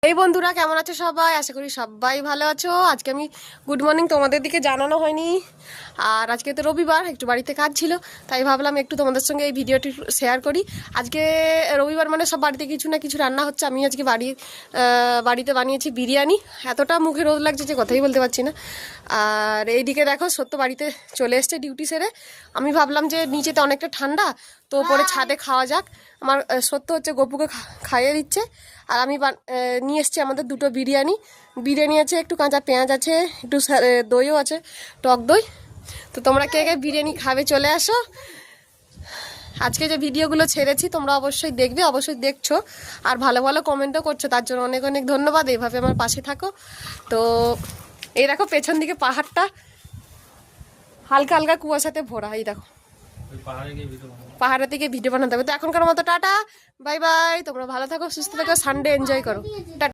এই বন্ধুরা কেমন আছো সবাই? আশা করি সবাই ভালো আছো। আজকে আমি গুড মর্নিং, তোমাদের দিকে জানানো হয়নি। আর আজকে তো রবিবার, একটু বাড়িতে কাজ ছিল, তাই ভাবলাম একটু তোমাদের সঙ্গে এই ভিডিওটি শেয়ার করি। আজকে রবিবার মানে সব বাড়িতে কিছু না কিছু রান্না হচ্ছে। আমি আজকে বাড়িতে বানিয়েছি বিরিয়ানি। এতটা মুখে রোদ লাগছে যে কথাই বলতে পারছি না। আর এইদিকে দেখো, সত্য বাড়িতে চলে এসছে ডিউটি সেরে। আমি ভাবলাম যে নিচেতে অনেকটা ঠান্ডা, তো ওপরে ছাদে খাওয়া যাক। আমার সত্য হচ্ছে গপুকে খাইয়ে দিচ্ছে। আর আমি নিয়ে এসছি আমাদের দুটো বিরিয়ানি আছে, একটু কাঁচা পেঁয়াজ আছে, একটু দইও আছে, টক দই। তো তোমরা কে কে বিরিয়ানি খাবে চলে আসো। আজকে যে ভিডিওগুলো ছেড়েছি তোমরা অবশ্যই দেখবে, অবশ্যই দেখছো, আর ভালো ভালো কমেন্টও করছো, তার জন্য অনেক অনেক ধন্যবাদ। এইভাবে আমার পাশে থাকো। তো এই দেখো পেছন দিকে পাহাড়টা হালকা হালকা কুয়াশাতে ভরা। এই দেখো পাহাড়ের দিকে ভিডিও বানাতে হবে। তো এখনকার মতো টাটা, বাই বাই। তোমরা ভালো থাকো, সুস্থ থাকো, সানডে এনজয় করো। টাটা।